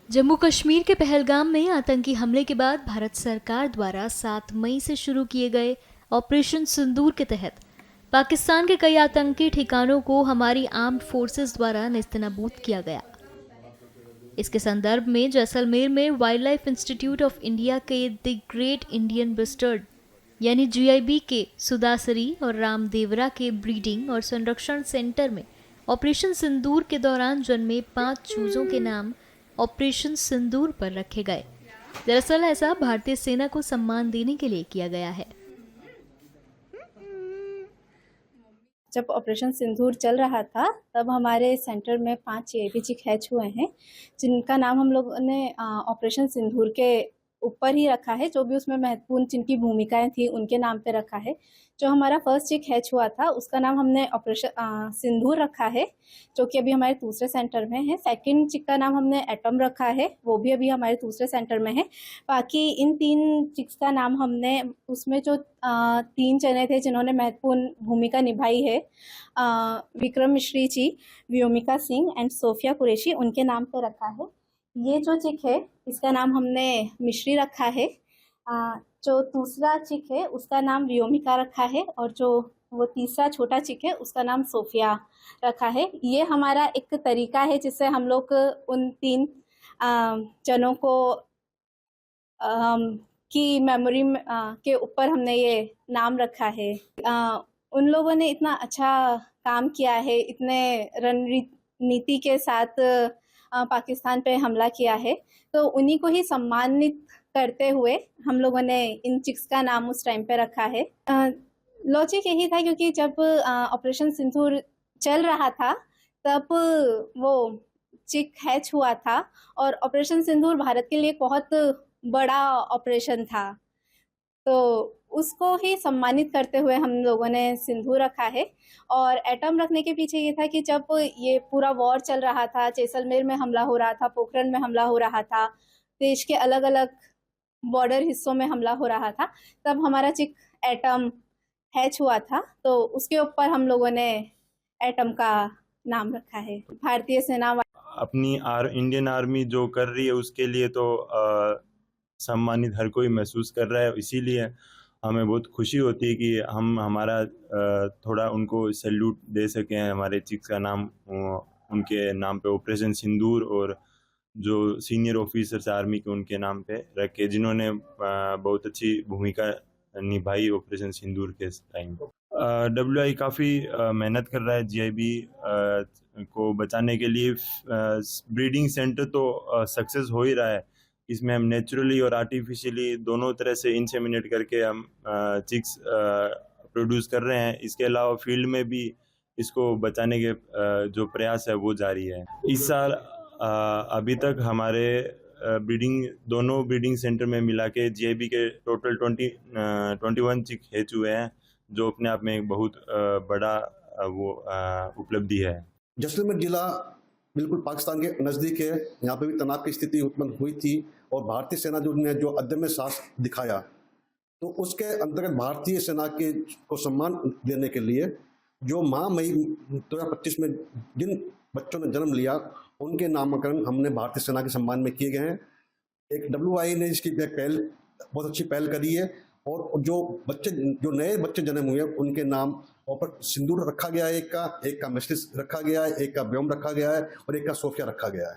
जम्मू कश्मीर के पहलगाम में आतंकी हमले के बाद भारत सरकार द्वारा 7 मई से शुरू किए गए ऑपरेशन सिंदूर के तहत पाकिस्तान के कई आतंकी ठिकानों को हमारी आर्म्ड फोर्सेस द्वारा नेस्तनाबूद किया गया। इसके संदर्भ में जैसलमेर में wild life institute of India के द ग्रेट इंडियन बस्टर्ड यानी GIB के सुदासरी और रामदेवरा के ब्रीडिंग और संरक्षण सेंटर में ऑपरेशन सिंदूर के दौरान जन्मे 5 चूजों के नाम ऑपरेशन सिंदूर पर रखे गए। दरअसल ऐसा भारतीय सेना को सम्मान देने के लिए किया गया है। जब ऑपरेशन सिंदूर चल रहा था तब हमारे सेंटर में 5 APG कैच हुए हैं, जिनका नाम हम लोगों ने ऑपरेशन सिंदूर के ऊपर ही रखा है। जो भी उसमें महत्वपूर्ण जिनकी भूमिकाएं थी उनके नाम पे रखा है। जो हमारा फर्स्ट चिक हैच हुआ था उसका नाम हमने ऑपरेशन सिंदूर रखा है, जो कि अभी हमारे दूसरे सेंटर में है। सेकंड चिक का नाम हमने एटम रखा है, वो भी अभी हमारे दूसरे सेंटर में है। बाकी इन 3 चिक्स का नाम हमने उसमें जो 3 जने थे जिन्होंने महत्वपूर्ण भूमिका निभाई है, विक्रम मिश्री जी, व्योमिका सिंह एंड सोफिया कुरैशी, उनके नाम पे रखा है। ये जो चिक है इसका नाम हमने मिश्री रखा है। जो दूसरा चिक है उसका नाम व्योमिका रखा है, और जो वो तीसरा छोटा चिक है उसका नाम सोफिया रखा है। ये हमारा एक तरीका है जिससे हम लोग उन 3 जनों को की मेमोरी के ऊपर हमने ये नाम रखा है। उन लोगों ने इतना अच्छा काम किया है, इतने रणनीति के साथ पाकिस्तान पे हमला किया है, तो उन्हीं को ही सम्मानित करते हुए हम लोगों ने इन चिक्स का नाम उस टाइम पे रखा है। लॉजिक यही था क्योंकि जब ऑपरेशन सिंदूर चल रहा था तब वो चिक हैच हुआ था, और ऑपरेशन सिंदूर भारत के लिए बहुत बड़ा ऑपरेशन था, तो उसको ही सम्मानित करते हुए हम लोगों ने सिंदूर रखा है। और एटम रखने के पीछे ये था कि जब ये पूरा वॉर चल रहा था, जैसलमेर में हमला हो रहा था, पोखरण में हमला हो रहा था, देश के अलग अलग बॉर्डर हिस्सों में हमला हो रहा था, तब हमारा चिक एटम हैच हुआ था, तो उसके ऊपर हम लोगों ने एटम का नाम रखा है। भारतीय सेना अपनी इंडियन आर्मी जो कर रही है उसके लिए तो सम्मानित हर कोई महसूस कर रहा है, इसीलिए हमें बहुत खुशी होती है कि हम हमारा थोड़ा उनको सैल्यूट दे सकें। हमारे चिक्स का नाम उनके नाम पे ऑपरेशन सिंदूर, और जो सीनियर ऑफिसर्स आर्मी के उनके नाम पे रखे, जिन्होंने बहुत अच्छी भूमिका निभाई ऑपरेशन सिंदूर के टाइम। WI काफ़ी मेहनत कर रहा है GIB को बचाने के लिए। ब्रीडिंग सेंटर तो सक्सेस हो ही रहा है, इसमें हम नेचुरली और आर्टिफिशियली दोनों तरह से इंसेमिनेट करके हम चिक्स प्रोड्यूस कर रहे हैं। इसके अलावा फील्ड में भी इसको बचाने के जो प्रयास है वो जारी है। इस साल अभी तक हमारे दोनों ब्रीडिंग सेंटर में मिला के GIB के टोटल 21 चिक हैच हुए हैं, जो अपने आप में एक बहुत बड़ा वो उपलब्धि है। जैसलमेर जिला बिल्कुल पाकिस्तान के नज़दीक है। यहाँ पे भी तनाव की स्थिति उत्पन्न हुई थी, और भारतीय सेना ने जो अदम्य साहस दिखाया, तो उसके अंतर्गत भारतीय सेना के को सम्मान देने के लिए जो मई 2025 में जिन बच्चों ने जन्म लिया उनके नामकरण हमने भारतीय सेना के सम्मान में किए गए हैं। एक WI ने इसकी पहल बहुत अच्छी पहल करी है, और जो नए बच्चे जन्म हुए हैं उनके नाम ऊपर सिंदूर रखा गया है। एक का मिस्ट्रिस रखा गया है, एक का व्योम रखा गया है, और एक का सोफिया रखा गया है।